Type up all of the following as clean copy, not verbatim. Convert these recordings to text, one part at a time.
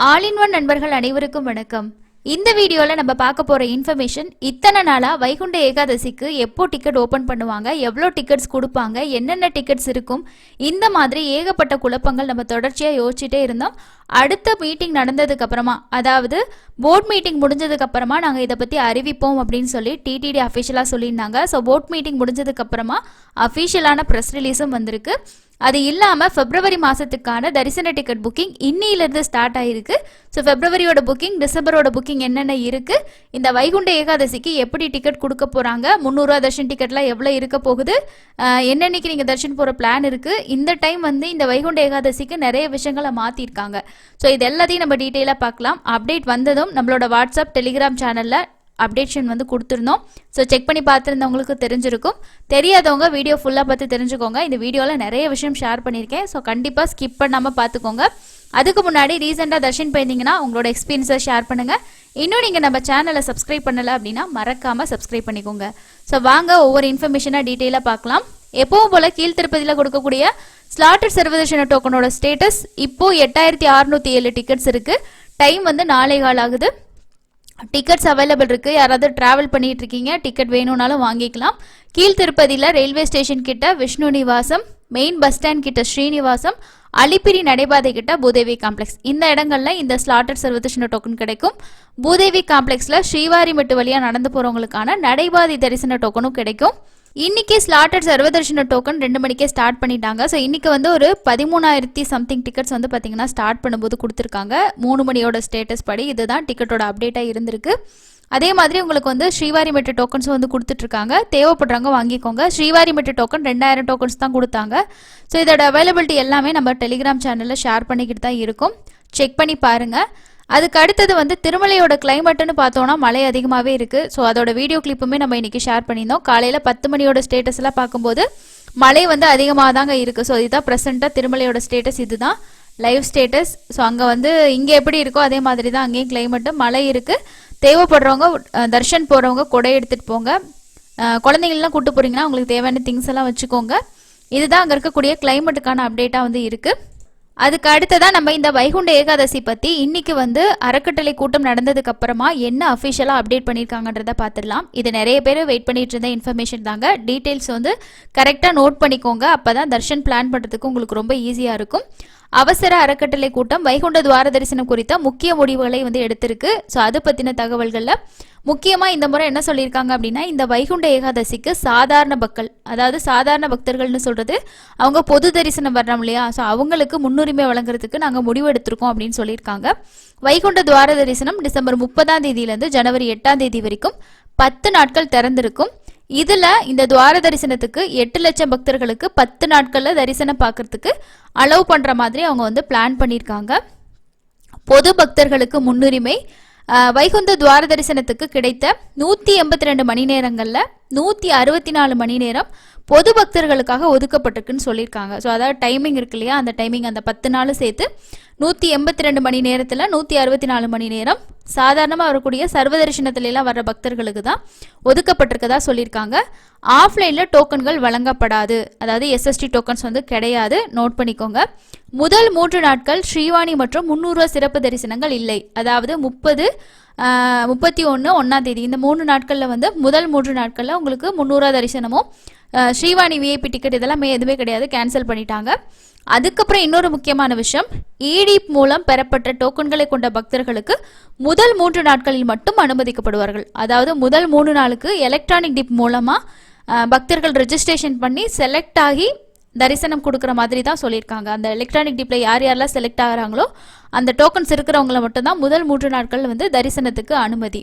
All in one நண்பர்கள் அனைவருக்கும் வணக்கம். இந்த வீடியோல நம்ம பார்க்க போற இன்ஃபர்மேஷன், இத்தனை நாளா வைகுண்ட ஏகாதசிக்கு எப்போ டிக்கெட் ஓபன் பண்ணுவாங்க, எவ்வளோ டிக்கெட்ஸ் கொடுப்பாங்க, என்னென்ன டிக்கெட்ஸ் இருக்கும், இந்த மாதிரி ஏகப்பட்ட குழப்பங்கள் நம்ம தொடர்ச்சியா யோசிச்சுட்டே இருந்தோம். அடுத்த மீட்டிங் நடந்ததுக்கு அப்புறமா, அதாவது போர்ட் மீட்டிங் முடிஞ்சதுக்கு அப்புறமா நாங்கள் இதை பற்றி அறிவிப்போம் அப்படின்னு சொல்லி டிடிடி அஃபிஷியலாக சொல்லியிருந்தாங்க. ஸோ போர்ட் மீட்டிங் முடிஞ்சதுக்கு அப்புறமா அஃபிஷியலான ப்ரெஸ் ரிலீஸும் வந்திருக்கு. அது இல்லாமல் பிப்ரவரி மாதத்துக்கான தரிசன டிக்கெட் புக்கிங் இன்னிலிருந்து ஸ்டார்ட் ஆகிருக்கு. ஸோ பிப்ரவரியோட புக்கிங், டிசம்பரோட புக்கிங் என்னென்ன இருக்குது, இந்த வைகுண்ட ஏகாதசிக்கு எப்படி டிக்கெட் கொடுக்க போகிறாங்க, 300 ரூபா தர்ஷன் டிக்கெட்லாம் எவ்வளோ இருக்க போகுது, என்னன்னைக்கு நீங்கள் தர்ஷன் போகிற பிளான் இருக்குது. இந்த டைம் இந்த வைகுண்ட ஏகாதசிக்கு நிறைய விஷயங்களை மாற்றிருக்காங்க. ஸோ இது எல்லாத்தையும் நம்ம டீட்டெயிலாக பார்க்கலாம். அப்டேட் வந்ததும் நம்மளோட வாட்ஸ்அப், டெலிகிராம் சேனலில் அப்டேஷன் கொடுத்துருந்தோம். ஸோ செக் பண்ணி பார்த்துருந்தவங்களுக்கு தெரிஞ்சிருக்கும். தெரியாதவங்க வீடியோ ஃபுல்லாக பார்த்து தெரிஞ்சுக்கோங்க. இந்த வீடியோவில் நிறைய விஷயம் ஷேர் பண்ணியிருக்கேன். ஸோ கண்டிப்பாக ஸ்கிப் பண்ணாமல் பார்த்துக்கோங்க. அதுக்கு முன்னாடி ரீசெண்டாக தர்ஷன் போயிருந்தீங்கன்னா உங்களோட எக்ஸ்பீரியன்ஸை ஷேர் பண்ணுங்கள். இன்னும் நீங்கள் நம்ம சேனலை சப்ஸ்கிரைப் பண்ணலை அப்படின்னா மறக்காமல் சப்ஸ்கிரைப் பண்ணிக்கோங்க. ஸோ வாங்க ஒவ்வொரு இன்ஃபர்மேஷனாக டீட்டெயிலாக பார்க்கலாம். எப்பவும் போல் கீழ்த்திருப்பதியில் கொடுக்கக்கூடிய ஸ்லாட்டட் சர்வதர்ஷன டோக்கனோட ஸ்டேட்டஸ் இப்போது 8607 டிக்கெட்ஸ் இருக்குது. டைம் 4 கால் ஆகுது. டிக்கெட்ஸ் அவைலபிள் இருக்குது. யாராவது ட்ராவல் பண்ணிட்டு இருக்கீங்க, டிக்கெட் வேணும்னாலும் வாங்கிக்கலாம். கீழ்த்திருப்பதியில் ரயில்வே ஸ்டேஷன் கிட்ட Vishnu Nivasam, main bus stand கிட்ட ஸ்ரீனிவாசம், அலிப்பிரி நடைபாதை கிட்ட பூதேவி காம்ப்ளெக்ஸ், இந்த இடங்கள்ல இந்த ஸ்லாட்டட் சர்வதர்ஷன டோக்கன் கிடைக்கும். பூதேவி காம்ப்ளெக்ஸ்ல ஸ்ரீவாரிமெட்டு வழியா நடந்து போறவங்களுக்கான நடைபாதை தரிசன டோக்கனும் கிடைக்கும். இன்னைக்கு ஸ்லாட்டட் சர்வதர்ஷன டோக்கன் 2 மணிக்கே ஸ்டார்ட் பண்ணிட்டாங்க. ஸோ இன்னைக்கு ஒரு 13,000 சம்திங் டிக்கெட்ஸ் பார்த்தீங்கன்னா ஸ்டார்ட் பண்ணும்போது கொடுத்துருக்காங்க. 3 மணியோட ஸ்டேட்டஸ் படி இதுதான் டிக்கெட்டோட அப்டேட்டாக இருந்திருக்கு. அதே மாதிரி உங்களுக்கு ஸ்ரீவாரிமெட்டு டோக்கன்ஸும் கொடுத்துட்ருக்காங்க. தேவைப்படுறவங்க வாங்கிக்கோங்க. ஸ்ரீவாரிமெட்டு டோக்கன் 2000 டோக்கன்ஸ் தான் கொடுத்தாங்க. ஸோ இதோட அவைலபிலிட்டி எல்லாமே நம்ம டெலிகிராம் சேனலில் ஷேர் பண்ணிக்கிட்டு தான் இருக்கும். செக் பண்ணி பாருங்கள். அதுக்கு அடுத்தது திருமலையோட கிளைமேட்டுன்னு பார்த்தோன்னா மழை அதிகமாகவே இருக்குது. ஸோ அதோட வீடியோ கிளிப்புமே நம்ம இன்றைக்கி ஷேர் பண்ணியிருந்தோம். காலையில் 10 மணியோட ஸ்டேட்டஸ்லாம் பார்க்கும்போது மழை அதிகமாக தாங்க இருக்குது. ஸோ இதுதான் ப்ரெசென்ட்டாக திருமலையோட ஸ்டேட்டஸ், இதுதான் லைவ் ஸ்டேட்டஸ். ஸோ அங்கே இங்கே எப்படி இருக்கோ அதே மாதிரி தான் அங்கேயும் கிளைமேட்டு, மழை இருக்குது. தேவைப்படுறவங்க தர்ஷன் போகிறவங்க கொடை எடுத்துகிட்டு போங்க. குழந்தைங்கள்லாம் கூப்பிட்டு போகிறீங்கன்னா உங்களுக்கு தேவையான திங்ஸ் எல்லாம் வச்சுக்கோங்க. இதுதான் அங்கே இருக்கக்கூடிய கிளைமேட்டுக்கான அப்டேட்டாக இருக்குது. அதுக்கு அடுத்ததான் நம்ம இந்த வைகுண்ட ஏகாதசி பற்றி இன்னைக்கு அறக்கட்டளை கூட்டம் நடந்ததுக்கு அப்புறமா என்ன அஃபிஷியலாக அப்டேட் பண்ணியிருக்காங்கன்றத பார்த்துடலாம். இது நிறைய பேர் வெயிட் பண்ணிட்டு இருந்த இன்ஃபர்மேஷன் தாங்க. டீட்டெயில்ஸ் கரெக்டாக நோட் பண்ணிக்கோங்க. அப்போ தான் தர்ஷன் பிளான் பண்ணுறதுக்கு உங்களுக்கு ரொம்ப ஈஸியாக இருக்கும். அவசர அறக்கட்டளை கூட்டம் வைகுண்ட துவார தரிசனம் குறித்த முக்கிய முடிவுகளை எடுத்திருக்கு. ஸோ அது பற்றின தகவல்களில் முக்கியமாக இந்த முறை என்ன சொல்லியிருக்காங்க அப்படின்னா, இந்த வைகுண்ட ஏகாதசிக்கு சாதாரண மக்கள், அதாவது சாதாரண பக்தர்கள்னு சொல்கிறது அவங்க பொது தரிசனம் வர்றோம் இல்லையா, ஸோ அவங்களுக்கு முன்னுரிமை வழங்குறதுக்கு நாங்கள் முடிவு எடுத்திருக்கோம் அப்படின்னு சொல்லியிருக்காங்க. வைகுண்ட துவார தரிசனம் டிசம்பர் 30ஆம் தேதியிலேருந்து ஜனவரி 8ஆம் தேதி வரைக்கும் 10 நாட்கள் திறந்திருக்கும். இதுல இந்த துவார தரிசனத்துக்கு 8 லட்சம் பக்தர்களுக்கு 10 நாட்கள்ல தரிசனம் பார்க்கறதுக்கு அலோவ் பண்ற மாதிரி அவங்க பிளான் பண்ணியிருக்காங்க. பொது பக்தர்களுக்கு முன்னுரிமை. வைகுந்த துவார தரிசனத்துக்கு கிடைத்த 182 மணி நேரங்கள்ல 164 மணி நேரம் பொது பக்தர்களுக்காக ஒதுக்கப்பட்டிருக்குன்னு சொல்லியிருக்காங்க. ஸோ அதாவது டைமிங் இருக்கு இல்லையா, அந்த டைமிங் அந்த 10 நாளும் சேர்த்து 182 மணி நேரத்தில் 164 மணி நேரம் சாதாரணமாக வரக்கூடிய சர்வதரிசனத்திலாம் வர்ற பக்தர்களுக்கு தான் ஒதுக்கப்பட்டிருக்கதா சொல்லியிருக்காங்க. ஆஃப்லைனில் டோக்கன்கள் வழங்கப்படாது, அதாவது எஸ்எஸ்டி டோக்கன்ஸ் கிடையாது, நோட் பண்ணிக்கோங்க. முதல் 3 நாட்கள் ஸ்ரீவாணி மற்றும் 300 ரூபா சிறப்பு தரிசனங்கள் இல்லை. அதாவது 30, 31, 1ஆம் தேதி இந்த 3 நாட்களில் முதல் 3 நாட்களில் உங்களுக்கு 300 ரூபா தரிசனமும் ஸ்ரீவாணி விஐபி டிக்கெட் இதெல்லாம் எதுவுமே கிடையாது, கேன்சல் பண்ணிட்டாங்க. அதுக்கப்புறம் இன்னொரு முக்கியமான விஷயம், இடிப் மூலம் பெறப்பட்ட டோக்கன்களை கொண்ட பக்தர்களுக்கு முதல் 3 நாட்களில் மட்டும் அனுமதிக்கப்படுவார்கள். அதாவது முதல் 3 நாளுக்கு எலக்ட்ரானிக் டிப் மூலமாக பக்தர்கள் ரெஜிஸ்ட்ரேஷன் பண்ணி செலக்ட் ஆகி தரிசனம் கொடுக்குற மாதிரி தான் சொல்லியிருக்காங்க. அந்த எலக்ட்ரானிக் டிப்பில் யாரெல்லாம் செலக்ட் ஆகிறாங்களோ அந்த டோக்கன்ஸ் இருக்கிறவங்கள மட்டும்தான் முதல் 3 நாட்கள் தரிசனத்துக்கு அனுமதி.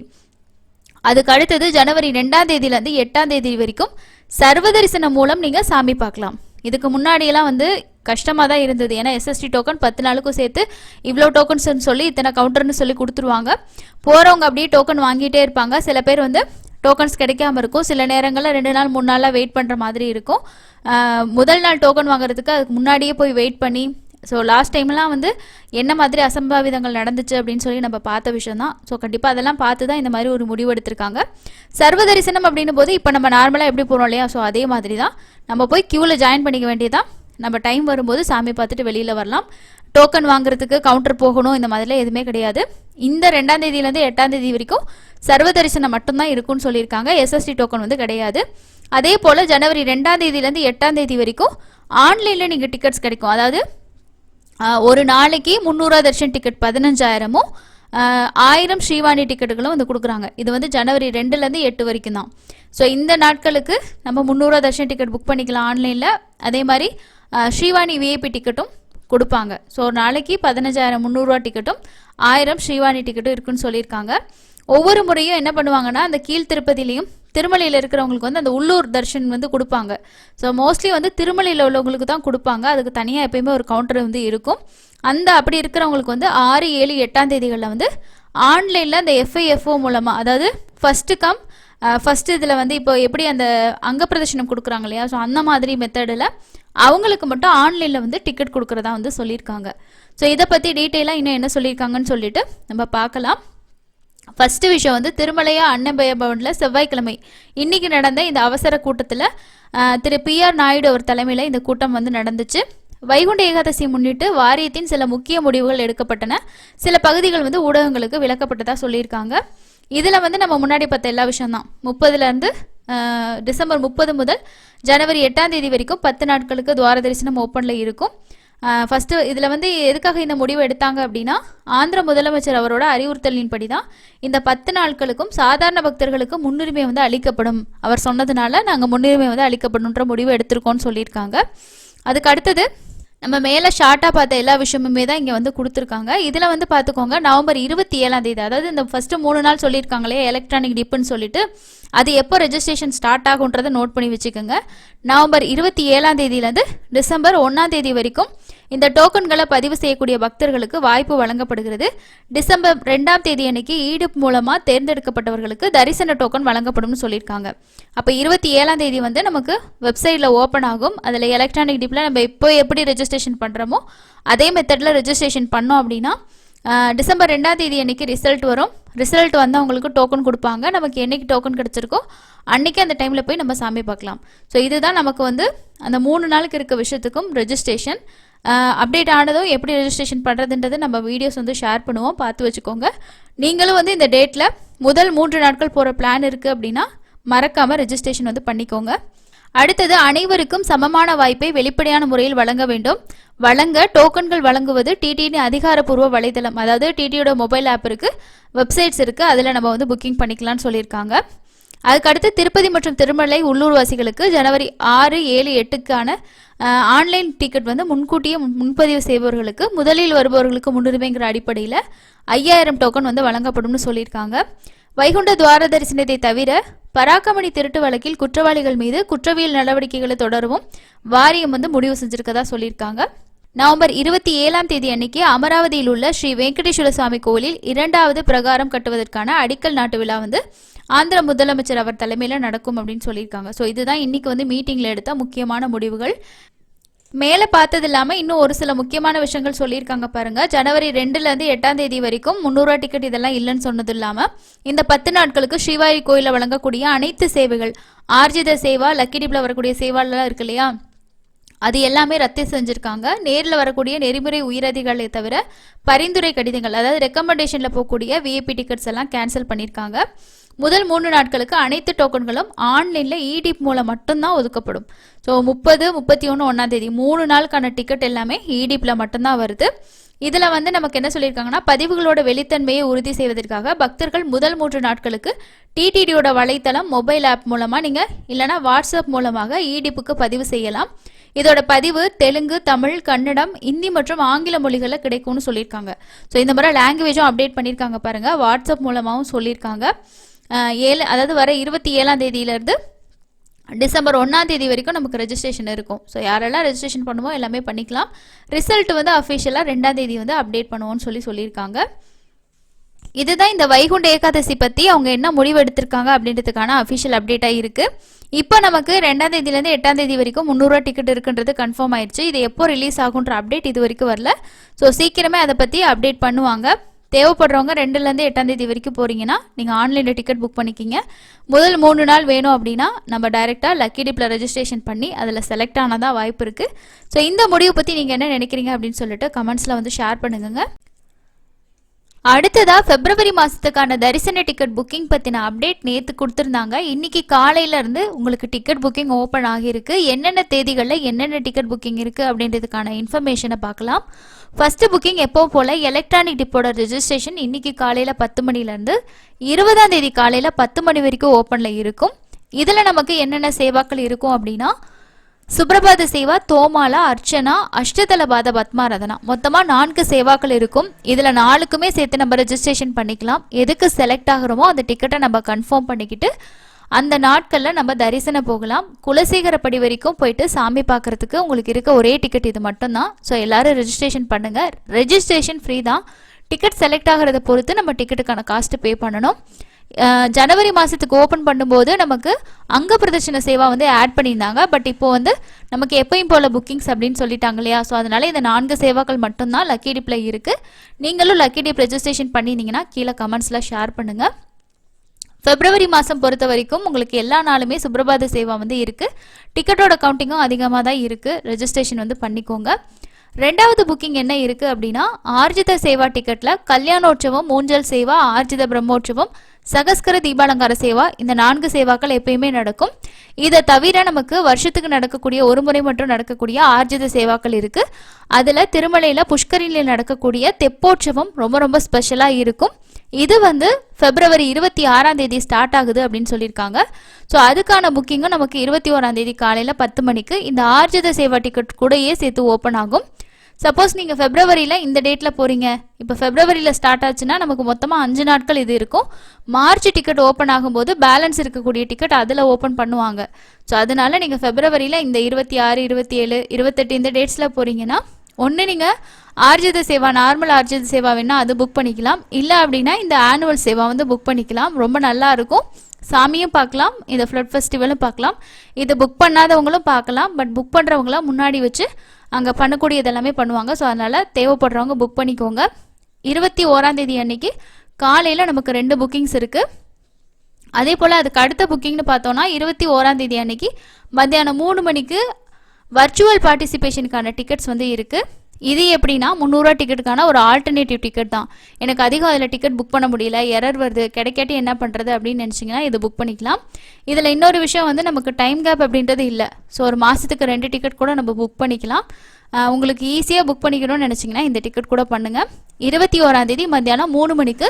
அதுக்கு அடுத்தது ஜனவரி 2ஆம் தேதியிலேருந்து 8ஆம் தேதி வரைக்கும் சர்வதரிசனம் மூலம் நீங்கள் சாமி பார்க்கலாம். இதுக்கு முன்னாடியெல்லாம் கஷ்டமாக தான் இருந்தது. ஏன்னா எஸ்எஸ்டி டோக்கன் 10 நாளுக்கும் சேர்த்து இவ்வளோ டோக்கன்ஸ்ன்னு சொல்லி இத்தனை கவுண்டர்னு சொல்லி கொடுத்துருவாங்க. போகிறவங்க அப்படியே டோக்கன் வாங்கிட்டே இருப்பாங்க. சில பேர் டோக்கன்ஸ் கிடைக்காம இருக்கும். சில நேரங்களில் 2 நாள் 3 நாளாக வெயிட் பண்ணுற மாதிரி இருக்கும். முதல் நாள் டோக்கன் வாங்குறதுக்கு அதுக்கு முன்னாடியே போய் வெயிட் பண்ணி, ஸோ லாஸ்ட் டைம்லாம் என்ன மாதிரி அசம்பாவிதங்கள் நடந்துச்சு அப்படின்னு சொல்லி நம்ம பார்த்த விஷயம் தான். ஸோ கண்டிப்பாக அதெல்லாம் பார்த்து தான் இந்த மாதிரி ஒரு முடிவு எடுத்திருக்காங்க. சர்வ தரிசனம் அப்படின்னும் போது இப்போ நம்ம நார்மலாக எப்படி போகிறோம் இல்லையா, ஸோ அதே மாதிரி தான் நம்ம போய் க்யூவில் ஜாயின் பண்ணிக்க வேண்டியதான். நம்ம டைம் வரும்போது சாமி பார்த்துட்டு வெளியில் வரலாம். டோக்கன் வாங்குறதுக்கு கவுண்டர் போகணும், இந்த மாதிரிலாம் எதுவுமே கிடையாது. இந்த 2ஆம் தேதியிலேருந்து 8ஆம் தேதி வரைக்கும் சர்வ தரிசனம் மட்டும்தான் இருக்கும்னு சொல்லியிருக்காங்க. எஸ்எஸ்டி டோக்கன் வந்து கிடையாது. அதே போல் ஜனவரி 2ஆம் தேதியிலேருந்து 8ஆம் தேதி வரைக்கும் ஆன்லைனில் நீங்கள் டிக்கெட்ஸ் கிடைக்கும். அதாவது ஒரு நாளைக்கு 300 தர்ஷன் டிக்கெட் 15,000ம் 1000 ஸ்ரீவாணி டிக்கெட்டுகளும் வந்து கொடுக்குறாங்க. இது வந்து ஜனவரி 2லேருந்து 8 வரைக்கும் தான். ஸோ இந்த நாட்களுக்கு நம்ம 300 தர்ஷன் டிக்கெட் புக் பண்ணிக்கலாம் ஆன்லைனில். அதே மாதிரி ஸ்ரீவாணி விஐபி டிக்கெட்டும் கொடுப்பாங்க. ஸோ ஒரு நாளைக்கு 15,000 300 டிக்கெட்டும் 1000 ஸ்ரீவாணி டிக்கெட்டும் இருக்குன்னு சொல்லியிருக்காங்க. ஒவ்வொரு முறையும் என்ன பண்ணுவாங்கன்னா, அந்த கீழ் திருப்பதிலையும் திருமலையில் இருக்கிறவங்களுக்கு வந்து அந்த உள்ளூர் தர்ஷன் வந்து கொடுப்பாங்க. ஸோ மோஸ்ட்லி வந்து திருமலையில் உள்ளவங்களுக்கு தான் கொடுப்பாங்க. அதுக்கு தனியாக எப்பயுமே ஒரு கவுண்டர் வந்து இருக்கும். அந்த அப்படி இருக்கிறவங்களுக்கு வந்து 6, 7, 8ஆம் தேதிகளில் வந்து ஆன்லைனில் அந்த FIFO மூலமாக, அதாவது ஃபஸ்ட்டு இதில் வந்து இப்போ எப்படி அந்த அங்கப்பிரதர்ஷனம் கொடுக்குறாங்க இல்லையா, ஸோ அந்த மாதிரி மெத்தடில் அவங்களுக்கு மட்டும் ஆன்லைனில் வந்து டிக்கெட் கொடுக்குறதா வந்து சொல்லியிருக்காங்க. ஸோ இதை பற்றி டீட்டெயிலாக இன்னும் என்ன சொல்லியிருக்காங்கன்னு சொல்லிட்டு நம்ம பார்க்கலாம். ஃபஸ்ட்டு விஷயம் வந்து திருமலையா அன்னபய பவனில் செவ்வாய்க்கிழமை இன்னைக்கு நடந்த இந்த அவசர கூட்டத்தில் திரு PR நாயுடு அவர் தலைமையில் இந்த கூட்டம் வந்து நடந்துச்சு. வைகுண்ட ஏகாதசி முன்னிட்டு வாரியத்தின் சில முக்கிய முடிவுகள் எடுக்கப்பட்டன. சில பகுதிகள் வந்து ஊடகங்களுக்கு விளக்கப்பட்டதாக சொல்லியிருக்காங்க. இதில் வந்து நம்ம முன்னாடி பார்த்த எல்லா விஷயம்தான். 30லேருந்து டிசம்பர் 30 முதல் ஜனவரி 8ஆம் தேதி வரைக்கும் 10 நாட்களுக்கு துவார தரிசனம் ஓப்பனில் இருக்கும். ஃபஸ்ட்டு இதில் வந்து எதுக்காக இந்த முடிவு எடுத்தாங்க அப்படின்னா, ஆந்திர முதலமைச்சர் அவரோட அறிவுறுத்தலின்படி தான் இந்த 10 நாட்களுக்கும் சாதாரண பக்தர்களுக்கு முன்னுரிமை வந்து அளிக்கப்படும். அவர் சொன்னதுனால நாங்கள் முன்னுரிமை வந்து அளிக்கப்படும்ன்ற முடிவு எடுத்திருக்கோம்னு சொல்லியிருக்காங்க. அதுக்கு அடுத்தது நம்ம மேலே ஷார்ட்டாக பார்த்த எல்லா விஷயமுமே தான் இங்கே வந்து கொடுத்துருக்காங்க. இதில் வந்து பார்த்துக்கோங்க, நவம்பர் 27ஆம் தேதி, அதாவது இந்த ஃபஸ்ட்டு 3 நாள் சொல்லியிருக்காங்களே எலக்ட்ரானிக் டிப்புன்னு சொல்லிட்டு, அது எப்போ ரெஜிஸ்ட்ரேஷன் ஸ்டார்ட் ஆகுன்றதை நோட் பண்ணி வச்சுக்கோங்க. நவம்பர் 27ஆம் தேதியிலேருந்து டிசம்பர் 1ஆம் தேதி வரைக்கும் இந்த டோக்கன்களை பதிவு செய்யக்கூடிய பக்தர்களுக்கு வாய்ப்பு வழங்கப்படுகிறது. டிசம்பர் 2ஆம் தேதி அன்னைக்கு ஈடிப் மூலமாக தேர்ந்தெடுக்கப்பட்டவர்களுக்கு தரிசன டோக்கன் வழங்கப்படும்னு சொல்லியிருக்காங்க. அப்போ 27ஆம் தேதி வந்து நமக்கு வெப்சைட்டில் ஓப்பன் ஆகும். அதில் எலக்ட்ரானிக் டிப்பில் நம்ம இப்போ எப்படி ரெஜிஸ்ட்ரேஷன் பண்ணுறோமோ அதே மெத்தடில் ரெஜிஸ்ட்ரேஷன் பண்ணோம் அப்படின்னா டிசம்பர் 2ஆம் தேதி அன்னைக்கு ரிசல்ட் வரும். ரிசல்ட் வந்து அவங்களுக்கு டோக்கன் கொடுப்பாங்க. நமக்கு என்னைக்கு டோக்கன் கிடச்சிருக்கோ அன்றைக்கி அந்த டைமில் போய் நம்ம சாமி பார்க்கலாம். ஸோ இதுதான் நமக்கு வந்து அந்த 3 நாளுக்கு இருக்க விஷயத்துக்கும் ரெஜிஸ்ட்ரேஷன். அப்டேட் ஆனதும் எப்படி ரெஜிஸ்ட்ரேஷன் பண்ணுறதுன்றது நம்ம வீடியோஸ் வந்து ஷேர் பண்ணுவோம், பார்த்து வச்சுக்கோங்க. நீங்களும் வந்து இந்த டேட்டில் முதல் 3 நாட்கள் போகிற பிளான் இருக்குது அப்படின்னா மறக்காமல் ரெஜிஸ்ட்ரேஷன் வந்து பண்ணிக்கோங்க. அடுத்தது, அனைவருக்கும் சமமான வாய்ப்பை வெளிப்படையான முறையில் வழங்க வேண்டும். டோக்கன்கள் வழங்குவது டிடியின் அதிகாரப்பூர்வ வலைதளம், அதாவது டிடியோட மொபைல் ஆப் இருக்குது, வெப்சைட்ஸ் இருக்குது, அதில் நம்ம வந்து புக்கிங் பண்ணிக்கலாம்னு சொல்லியிருக்காங்க. அதுக்கடுத்து திருப்பதி மற்றும் திருமலை உள்ளூர்வாசிகளுக்கு ஜனவரி 6, 7, 8க்கான ஆன்லைன் டிக்கெட் வந்து முன்கூட்டியே முன்பதிவு செய்பவர்களுக்கு முதலில் வருபவர்களுக்கு முன்னுரிமைங்கிற அடிப்படையில் 5000 டோக்கன் வந்து வழங்கப்படும்னு சொல்லியிருக்காங்க. வைகுண்ட துவார தரிசனத்தை தவிர பராக்கமணி திருட்டு வழக்கில் குற்றவாளிகள் மீது குற்றவியல் நடவடிக்கைகளை தொடரவும் வாரியம் வந்து முடிவு செஞ்சிருக்கதா சொல்லியிருக்காங்க. நவம்பர் 27ஆம் தேதி அன்னைக்கு அமராவதியில் உள்ள ஸ்ரீ வெங்கடேஸ்வர சுவாமி கோவிலில் 2வது பிரகாரம் கட்டுவதற்கான அடிக்கல் நாட்டு விழா வந்து ஆந்திர முதலமைச்சர் அவர் தலைமையில் நடக்கும் அப்படின்னு சொல்லியிருக்காங்க. ஸோ இதுதான் இன்னைக்கு வந்து மீட்டிங்கில் எடுத்த முக்கியமான முடிவுகள். மேலே பார்த்தது இல்லாமல் இன்னும் ஒரு சில முக்கியமான விஷயங்கள் சொல்லியிருக்காங்க பாருங்க. ஜனவரி 2லேருந்து 8ஆம் தேதி வரைக்கும் 300 டிக்கெட் இதெல்லாம் இல்லைன்னு சொன்னது இல்லாமல் இந்த 10 நாட்களுக்கு ஸ்ரீவாரி கோயிலில் வழங்கக்கூடிய அனைத்து சேவைகள், ஆர்ஜித சேவா, லக்கி டிப்ல வரக்கூடிய சேவாலாம் இருக்கு இல்லையா, அது எல்லாமே ரத்து செஞ்சுருக்காங்க. நேரில் வரக்கூடிய நெறிமுறை உயரதிகளை தவிர பரிந்துரை கடிதங்கள், அதாவது ரெக்கமெண்டேஷனில் போகக்கூடிய விஐபி டிக்கெட்ஸ் எல்லாம் கேன்சல் பண்ணியிருக்காங்க. முதல் 3 நாட்களுக்கு அனைத்து டோக்கன்களும் ஆன்லைனில் இடிப் மூலம் மட்டும்தான் ஒதுக்கப்படும். ஸோ 30, 31, 1ஆம் தேதி 3 நாளுக்கான டிக்கெட் எல்லாமே இடிப்பில் மட்டும்தான் வருது. இதில் வந்து நமக்கு என்ன சொல்லியிருக்காங்கன்னா, பதிவுகளோட வெளித்தன்மையை உறுதி செய்வதற்காக பக்தர்கள் முதல் 3 நாட்களுக்கு டிடிடியோட வலைத்தளம், மொபைல் ஆப் மூலமாக நீங்கள் இல்லைனா வாட்ஸ்அப் மூலமாக இடிப்புக்கு பதிவு செய்யலாம். இதோட பதிவு தெலுங்கு, தமிழ், கன்னடம், இந்தி மற்றும் ஆங்கில மொழிகளில் கிடைக்கும்னு சொல்லியிருக்காங்க. ஸோ இந்த மாதிரி லாங்குவேஜும் அப்டேட் பண்ணியிருக்காங்க பாருங்கள். வாட்ஸ்அப் மூலமாகவும் சொல்லியிருக்காங்க. அதாவது வர 27ஆம் தேதியிலேருந்து டிசம்பர் 1ஆம் தேதி வரைக்கும் நமக்கு ரெஜிஸ்ட்ரேஷன் இருக்கும். ஸோ யாரெல்லாம் ரெஜிஸ்ட்ரேஷன் பண்ணுவோம் எல்லாமே பண்ணிக்கலாம். ரிசல்ட் வந்து அஃபிஷியலாக 2ஆம் தேதி வந்து அப்டேட் பண்ணுவோம்னு சொல்லியிருக்காங்க. இதுதான் இந்த வைகுண்ட ஏகாதசி பற்றி அவங்க என்ன முடிவு எடுத்திருக்காங்க அப்படின்றதுக்கான அஃபிஷியல் அப்டேட்டாக இருக்குது. இப்போ நமக்கு 2ஆம் தேதியிலேருந்து 8ஆம் தேதி வரைக்கும் 300 டிக்கெட் இருக்குன்றது கன்ஃபார்ம் ஆயிடுச்சு. இது எப்போ ரிலீஸ் ஆகுன்ற அப்டேட் இது வரைக்கும் வரல. ஸோ சீக்கிரமே அதை பற்றி அப்டேட் பண்ணுவாங்க. தேவைப்படுறவங்க 2லேருந்து 8ஆம் தேதி வரைக்கும் போகிறீங்கன்னா நீங்கள் ஆன்லைனில் டிக்கெட் புக் பண்ணிக்கிங்க. முதல் 3 நாள் வேணும் அப்படின்னா நம்ம டைரெக்டாக லக்கி டிப்பில் ரெஜிஸ்ட்ரேஷன் பண்ணி அதில் செலக்ட் ஆனதாக வாய்ப்பு இருக்குது. ஸோ இந்த முடிவு பற்றி நீங்கள் என்ன நினைக்கிறீங்க அப்படின்னு சொல்லிட்டு கமெண்ட்ஸில் வந்து ஷேர் பண்ணுங்க. அடுத்ததா பிப்ரவரி மாதத்துக்கான தரிசன டிக்கெட் புக்கிங் பற்றின அப்டேட் நேற்று கொடுத்துருந்தாங்க. இன்னைக்கு காலையிலேருந்து உங்களுக்கு டிக்கெட் புக்கிங் ஓப்பன் ஆகியிருக்கு. என்னென்ன தேதிகளில் என்னென்ன டிக்கெட் புக்கிங் இருக்குது அப்படின்றதுக்கான இன்ஃபர்மேஷனை பார்க்கலாம். ஃபர்ஸ்ட் புக்கிங் எப்போ போல் எலக்ட்ரானிக் டிப்போட ரெஜிஸ்ட்ரேஷன் இன்னைக்கு காலையில் 10 மணிலேருந்து 20ஆம் தேதி காலையில் 10 மணி வரைக்கும் ஓப்பனில் இருக்கும். இதில் நமக்கு என்னென்ன சேவாக்கள் இருக்கும் அப்படின்னா சுப்ரபாத சேவா, தோமாலா, அர்ச்சனா, அஷ்டதல பாத பத்மாராதனா, மொத்தமாக 4 சேவாக்கள் இருக்கும். இதில் 4க்குமே சேர்த்து நம்ம ரெஜிஸ்ட்ரேஷன் பண்ணிக்கலாம். எதுக்கு செலக்ட் ஆகிறோமோ அந்த டிக்கெட்டை நம்ம கன்ஃபார்ம் பண்ணிக்கிட்டு அந்த நாட்களில் நம்ம தரிசனம் போகலாம். குலசேகரப்படி வரைக்கும் போயிட்டு சாமி பார்க்குறதுக்கு உங்களுக்கு இருக்க ஒரே டிக்கெட் இது மட்டும்தான். ஸோ எல்லோரும் ரெஜிஸ்ட்ரேஷன் பண்ணுங்கள். ரெஜிஸ்ட்ரேஷன் ஃப்ரீ தான். டிக்கெட் செலக்ட் ஆகிறத பொறுத்து நம்ம டிக்கெட்டுக்கான காஸ்ட்டு பே பண்ணணும். ஜனவரி மாதத்துக்கு ஓப்பன் பண்ணும்போது நமக்கு அங்க பிரதர்ஷன சேவா வந்து ஆட் பண்ணியிருந்தாங்க. பட் இப்போ வந்து நமக்கு எப்பயும் போல் புக்கிங்ஸ் அப்படின்னு சொல்லிட்டாங்க இல்லையா. ஸோ அதனால இந்த 4 சேவாக்கள் மட்டும்தான் லக்கி டிப்பில் இருக்குது. நீங்களும் லக்கி டிப் ரெஜிஸ்ட்ரேஷன் பண்ணியிருந்தீங்கன்னா கீழே கமெண்ட்ஸில் ஷேர் பண்ணுங்கள். பிப்ரவரி மாதம் பொறுத்த வரைக்கும் உங்களுக்கு எல்லா நாளுமே சுப்ரபாத சேவா வந்து இருக்குது. டிக்கெட்டோட கவுண்டிங்கும் அதிகமாக தான் இருக்குது. ரெஜிஸ்ட்ரேஷன் வந்து பண்ணிக்கோங்க. 2வது புக்கிங் என்ன இருக்குது அப்படின்னா ஆர்ஜித சேவா டிக்கெட்டில் கல்யாணோற்சவம், ஊஞ்சல் சேவா, ஆர்ஜித பிரம்மோற்சவம், சகஸ்கர தீபாலங்கார சேவா, இந்த 4 சேவாக்கள் எப்பயுமே நடக்கும். இதை தவிர நமக்கு வருஷத்துக்கு நடக்கக்கூடிய ஒரு முறை மட்டும் நடக்கக்கூடிய ஆர்ஜித சேவாக்கள் இருக்குது. அதில் திருமலையில் புஷ்கரிணியில் நடக்கக்கூடிய தெப்போற்சவம் ரொம்ப ரொம்ப ஸ்பெஷலாக இருக்கும். இது வந்து பிப்ரவரி 26ஆம் தேதி ஸ்டார்ட் ஆகுது அப்படின்னு சொல்லியிருக்காங்க. ஸோ அதுக்கான புக்கிங்கும் நமக்கு 21ஆம் தேதி காலையில் 10 மணிக்கு இந்த ஆர்ஜித சேவா டிக்கெட் கூடயே சேர்த்து ஓப்பன் ஆகும். சப்போஸ் நீங்கள் பிப்ரவரியில் இந்த டேட்டில் போகிறீங்க, இப்போ பிப்ரவரியில் ஸ்டார்ட் ஆச்சுன்னா நமக்கு மொத்தமாக 5 நாட்கள் இது இருக்கும். மார்ச் டிக்கெட் ஓப்பன் ஆகும்போது பேலன்ஸ் இருக்கக்கூடிய டிக்கெட் அதில் ஓப்பன் பண்ணுவாங்க. ஸோ அதனால நீங்கள் பிப்ரவரியில் இந்த 26, 27, 28 இந்த டேட்ஸில் போகிறீங்கன்னா ஒன்று நீங்கள் ஆர்ஜித சேவா, நார்மல் ஆர்ஜித சேவா வேணால் அது புக் பண்ணிக்கலாம். இல்லை அப்படின்னா இந்த ஆனுவல் சேவா வந்து புக் பண்ணிக்கலாம். ரொம்ப நல்லா இருக்கும். சாமியும் பார்க்கலாம், இந்த ஃப்ளட் ஃபெஸ்டிவலும் பார்க்கலாம். இது புக் பண்ணாதவங்களும் பார்க்கலாம். பட் புக் பண்ணுறவங்களாம் முன்னாடி வச்சு அங்கே பண்ணக்கூடியது எல்லாமே பண்ணுவாங்க. ஸோ அதனால் தேவைப்படுறவங்க புக் பண்ணிக்கோங்க. 21ஆம் தேதி அன்னைக்கு காலையில் நமக்கு 2 புக்கிங்ஸ் இருக்குது. அதே போல் அதுக்கு அடுத்த புக்கிங்னு பார்த்தோன்னா 21ஆம் தேதி அன்னைக்கு மத்தியானம் 3 மணிக்கு வர்ச்சுவல் பார்ட்டிசிபேஷனுக்கான டிக்கெட்ஸ் வந்து இருக்குது. இது எப்படின்னா 300 டிக்கெட்டுக்கான ஒரு ஆல்டர்னேட்டிவ் டிக்கெட் தான். எனக்கு அதிகம் அதில் டிக்கெட் புக் பண்ண முடியல, எரர் வருது, கிடைக்காட்டி என்ன பண்ணுறது அப்படின்னு நினச்சிங்கன்னா இது புக் பண்ணிக்கலாம். இதில் இன்னொரு விஷயம் வந்து நமக்கு டைம் கேப் அப்படின்றது இல்லை. ஸோ ஒரு மாதத்துக்கு 2 டிக்கெட் கூட நம்ம புக் பண்ணிக்கலாம். உங்களுக்கு ஈஸியாக புக் பண்ணிக்கணும்னு நினச்சிங்கன்னா இந்த டிக்கெட் கூட பண்ணுங்கள். 21ஆம் தேதி மத்தியானம் 3 மணிக்கு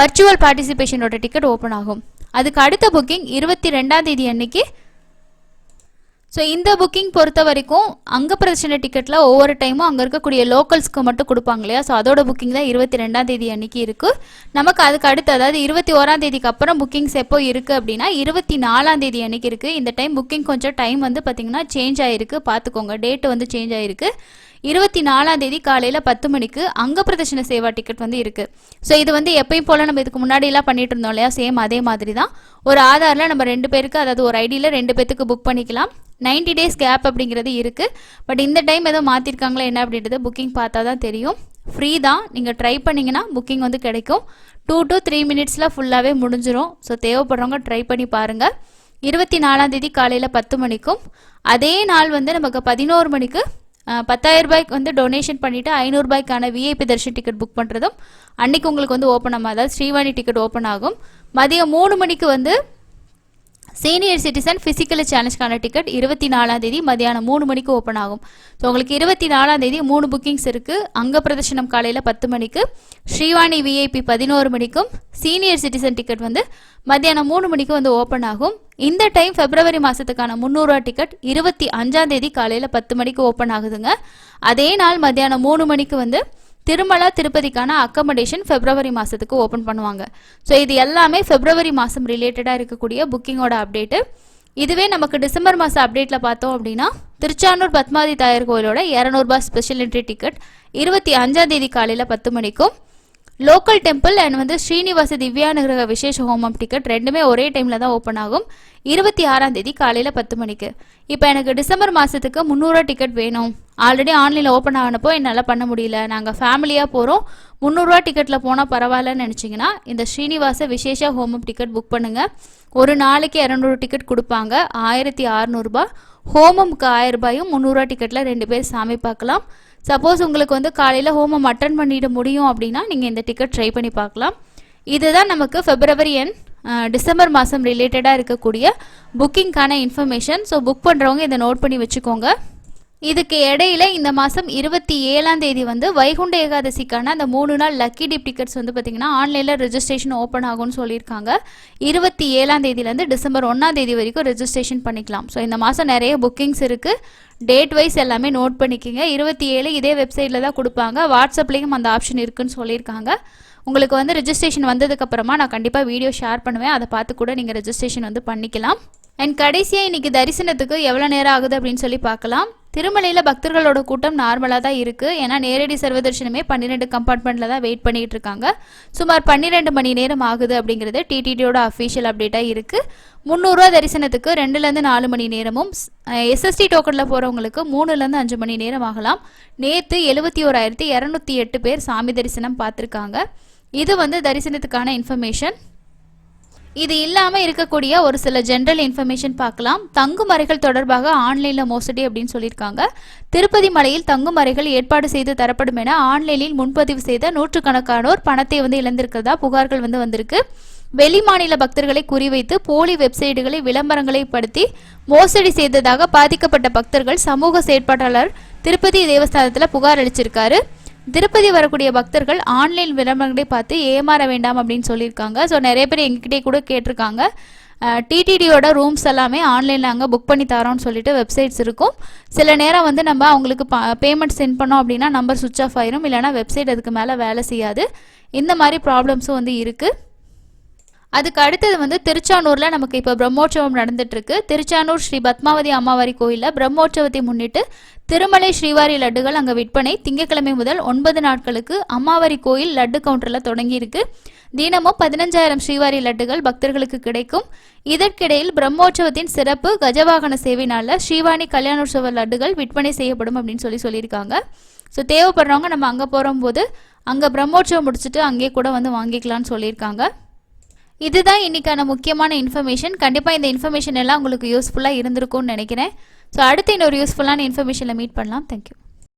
வர்ச்சுவல் பார்ட்டிசிபேஷனோட டிக்கெட் ஓப்பன் ஆகும். அதுக்கு அடுத்த புக்கிங் 22ஆம் தேதி அன்னைக்கு. ஸோ இந்த புக்கிங் பொறுத்த வரைக்கும் அங்க பிரதர்ஷன டிக்கெட்டில் ஒவ்வொரு டைமும் அங்கே இருக்கக்கூடிய லோக்கல்ஸ்க்கு மட்டும் கொடுப்பாங்க இல்லையா. ஸோ அதோட புக்கிங் தான் 22ஆம் தேதி அன்னைக்கு இருக்குது. நமக்கு அதுக்கு அடுத்து அதாவது 21ஆம் தேதிக்கு அப்புறம் புக்கிங்ஸ் எப்போ இருக்குது அப்படின்னா 24ஆம் தேதி அன்னைக்கு இருக்குது. இந்த டைம் புக்கிங் கொஞ்சம் டைம் வந்து பார்த்திங்கன்னா சேஞ்ச் ஆகிருக்கு, பார்த்துக்கோங்க. டேட்டு வந்து சேஞ்ச் ஆகிருக்கு. 24ஆம் தேதி காலையில் 10 மணிக்கு அங்க பிரதர்ஷன சேவா டிக்கெட் வந்து இருக்குது. ஸோ இது வந்து எப்பயும் போல் நம்ம இதுக்கு முன்னாடியெல்லாம் பண்ணிட்டு இருந்தோம் இல்லையா, சேம் அதே மாதிரி தான். ஒரு ஆதாரில் நம்ம 2 பேருக்கு, அதாவது ஒரு ஐடியில் 2 பேருக்கு புக் பண்ணிக்கலாம். 90 days கேப் அப்படிங்கிறது இருக்குது. பட் இந்த டைம் ஏதோ மாற்றிருக்காங்களா என்ன அப்படின்றது புக்கிங் பார்த்தா தான் தெரியும். ஃப்ரீ தான். நீங்கள் ட்ரை பண்ணிங்கன்னா புக்கிங் வந்து கிடைக்கும். 2 to 3 minutesல ஃபுல்லாகவே முடிஞ்சிடும். ஸோ தேவைப்படுறவங்க ட்ரை பண்ணி பாருங்கள். 24ஆம் தேதி காலையில் 10 மணிக்கும் அதே நாள் வந்து நமக்கு 11 மணிக்கு 10,000 ரூபாய்க்கு வந்து டொனேஷன் பண்ணிவிட்டு 500 ரூபாய்க்கான விஐபி தர்ஷன் டிக்கெட் புக் பண்ணுறதும் அன்றைக்கி உங்களுக்கு வந்து ஓப்பன் ஆகும். அதாவது ஸ்ரீவாணி டிக்கெட் ஓப்பன் ஆகும். மதியம் 3 மணிக்கு வந்து சீனியர் சிட்டிசன் ஃபிசிக்கல் சேலஞ்சுக்கான டிக்கெட் 24ஆம் தேதி மதியானம் 3 மணிக்கு ஓப்பன் ஆகும். ஸோ உங்களுக்கு 24ஆம் தேதி 3 புக்கிங்ஸ் இருக்குது. அங்க பிரதர்ஷனம் காலையில் 10 மணிக்கு, ஸ்ரீவாணி விஐபி 11 மணிக்கும், சீனியர் சிட்டிசன் டிக்கெட் வந்து மத்தியானம் 3 மணிக்கு வந்து ஓப்பன் ஆகும். இந்த டைம் பிப்ரவரி மாதத்துக்கான 300 ரூபா டிக்கெட் 25ஆம் தேதி காலையில் 10 மணிக்கு ஓப்பன் ஆகுதுங்க. அதே நாள் மத்தியானம் 3 மணிக்கு வந்து திருமலா திருப்பதிக்கான அக்கமடேஷன் பிப்ரவரி மாதத்துக்கு ஓப்பன் பண்ணுவாங்க. ஸோ இது எல்லாமே பிப்ரவரி மாதம் ரிலேட்டடாக இருக்கக்கூடிய புக்கிங்கோட அப்டேட்டு. இதுவே நமக்கு டிசம்பர் மாதம் அப்டேட்டில் பார்த்தோம் அப்படின்னா திருச்சானூர் பத்மாவதி தாயார் கோயிலோட 200 ரூபாய் ஸ்பெஷல் என்ட்ரி டிக்கெட் 25ஆம் தேதி காலையில் 10 மணிக்கும், லோக்கல் டெம்பிள் அண்ட் வந்து ஸ்ரீனிவாச திவ்யானுகிரக விசேஷ ஹோமம் டிக்கெட் ரெண்டுமே ஒரே டைமில் தான் ஓப்பன் ஆகும். 26ஆம் தேதி காலையில் 10 மணிக்கு. இப்போ எனக்கு டிசம்பர் மாதத்துக்கு 300 டிக்கெட் வேணும். ஆல்ரெடி ஆன்லைனில் ஓப்பன் ஆனப்போ என்னால் பண்ண முடியல, நாங்கள் ஃபேமிலியாக போகிறோம், 300 டிக்கெட்டில் போனால் பரவாயில்லன்னு நினச்சிங்கன்னா இந்த ஸ்ரீனிவாச விசேஷ ஹோமம் டிக்கெட் புக் பண்ணுங்கள். ஒரு நாளைக்கு 200 டிக்கெட் கொடுப்பாங்க, 1600 ரூபாய். ஹோமமுக்கு 1000 ரூபாயும் 300 டிக்கெட்டில் 2 பேர் சாமி பார்க்கலாம். சப்போஸ் உங்களுக்கு வந்து காலையில் ஹோமம் அட்டன் பண்ணிட முடியும் அப்படின்னா நீங்கள் இந்த டிக்கெட் ட்ரை பண்ணி பார்க்கலாம். இதுதான் நமக்கு February and டிசம்பர் மாதம் ரிலேட்டடாக இருக்கக்கூடிய புக்கிங்கான இன்ஃபர்மேஷன். ஸோ புக் பண்ணுறவங்க இதை நோட் பண்ணி வச்சுக்கோங்க. இதுக்கு இடையில இந்த மாதம் 27ஆம் தேதி வந்து வைகுண்ட ஏகாதசிக்கான அந்த 3 நாள் லக்கி டிப் டிக்கெட்ஸ் வந்து பார்த்திங்கன்னா ஆன்லைனில் ரெஜிஸ்ட்ரேஷன் ஓப்பன் ஆகும்னு சொல்லியிருக்காங்க. 27ஆம் தேதியிலேருந்து டிசம்பர் 1ஆம் தேதி வரைக்கும் ரெஜிஸ்ட்ரேஷன் பண்ணிக்கலாம். ஸோ இந்த மாதம் நிறைய புக்கிங்ஸ் இருக்குது. டேட் வைஸ் எல்லாமே நோட் பண்ணிக்கோங்க. 27 இதே வெப்சைட்டில் தான் கொடுப்பாங்க. வாட்ஸ்அப்லேயும் அந்த ஆப்ஷன் இருக்குதுன்னு சொல்லியிருக்காங்க. உங்களுக்கு வந்து ரெஜிஸ்ட்ரேஷன் வந்ததுக்கப்புறமா நான் கண்டிப்பாக வீடியோ ஷேர் பண்ணுவேன். அதை பார்த்து கூட நீங்கள் ரெஜிஸ்ட்ரேஷன் வந்து பண்ணிக்கலாம். அண்ட் கடைசியாக இன்றைக்கி தரிசனத்துக்கு எவ்வளோ நேரம் ஆகுது அப்படின்னு சொல்லி பார்க்கலாம். திருமலையில் பக்தர்களோட கூட்டம் நார்மலாக தான் இருக்குது. ஏன்னா நேரடி சர்வதர்ஷனமே 12 கம்பார்ட்மெண்ட்டில் தான் வெயிட் பண்ணிகிட்டு இருக்காங்க. சுமார் 12 மணி நேரம் ஆகுது அப்படிங்கிறது டிடிடியோட அஃபீஷியல் அப்டேட்டாக இருக்குது. 300 ரூபா தரிசனத்துக்கு 2லேருந்து 4 மணி நேரமும், எஸ்எஸ்டி டோக்கனில் போகிறவங்களுக்கு 3லேருந்து 5 மணி நேரம் ஆகலாம். நேற்று 71,208 பேர் சாமி தரிசனம் பார்த்துருக்காங்க. இது வந்து தரிசனத்துக்கான இன்ஃபர்மேஷன். இது இல்லாமல் இருக்கக்கூடிய ஒரு சில ஜென்ரல் இன்ஃபர்மேஷன் பார்க்கலாம். தங்குமறைகள் தொடர்பாக ஆன்லைனில் மோசடி அப்படின்னு சொல்லியிருக்காங்க. திருப்பதி மலையில் தங்குமறைகள் ஏற்பாடு செய்து தரப்படும் என ஆன்லைனில் முன்பதிவு செய்த நூற்றுக்கணக்கானோர் பணத்தை வந்து இழந்திருக்கிறதா புகார்கள் வந்து வந்திருக்கு. வெளிமாநில பக்தர்களை குறிவைத்து போலி வெப்சைட்டுகளை விளம்பரங்களை படுத்தி மோசடி செய்ததாக பாதிக்கப்பட்ட பக்தர்கள் சமூக செயற்பாட்டாளர் திருப்பதி தேவஸ்தானத்தில் புகார் அளிச்சிருக்காரு. திருப்பதி வரக்கூடிய பக்தர்கள் ஆன்லைன் விளம்பரங்களை பார்த்து ஏமாற வேண்டாம் அப்படின்னு சொல்லியிருக்காங்க. ஸோ நிறைய பேர் எங்ககிட்டே கூட கேட்டிருக்காங்க. டிடிடியோட ரூம்ஸ் எல்லாமே ஆன்லைனில் அங்கே புக் பண்ணி தரோன்னு சொல்லிட்டு வெப்சைட்ஸ் இருக்கும். சில நேரம் வந்து நம்ம அவங்களுக்கு பேமெண்ட் சென்ட் பண்ணோம் அப்படின்னா நம்பர் சுவிட்ச் ஆஃப் ஆயிரும், இல்லைனா வெப்சைட் அதுக்கு மேலே வேலை செய்யாது. இந்த மாதிரி ப்ராப்ளம்ஸும் வந்து இருக்குது. அதுக்கு அடுத்தது வந்து திருச்சானூரில் நமக்கு இப்போ பிரம்மோற்சவம் நடந்துட்டுருக்கு. திருச்சானூர் ஸ்ரீ பத்மாவதி அம்மாவாரி கோயிலில் பிரம்மோற்சவத்தை முன்னிட்டு திருமலை ஸ்ரீவாரி லட்டுகள் அங்கே விற்பனை திங்கட்கிழமை முதல் 9 நாட்களுக்கு அம்மாவாரி கோயில் லட்டு கவுண்டரில் தொடங்கியிருக்கு. தினமும் 15,000 ஸ்ரீவாரி லட்டுகள் பக்தர்களுக்கு கிடைக்கும். இதற்கிடையில் பிரம்மோற்சவத்தின் சிறப்பு கஜவாகன சேவைனால ஸ்ரீவாணி கல்யாணோற்சவ லட்டுகள் விற்பனை செய்யப்படும் அப்படின்னு சொல்லியிருக்காங்க. ஸோ தேவைப்படுறவங்க நம்ம அங்கே போகும்போது அங்கே பிரம்மோற்சவம் முடிச்சுட்டு அங்கேயே கூட வந்து வாங்கிக்கலாம்னு சொல்லியிருக்காங்க. இதுதான் இன்றைக்கான முக்கியமான இன்ஃபர்மேஷன். கண்டிப்பாக இந்த இன்ஃபர்மேஷன் எல்லாம் உங்களுக்கு யூஸ்ஃபுல்லாக இருந்திருக்கும்னு நினைக்கிறேன். ஸோ அடுத்து இன்னொரு யூஸ்ஃபுல்லான இன்ஃபர்மேஷனில் மீட் பண்ணலாம். தேங்க்யூ.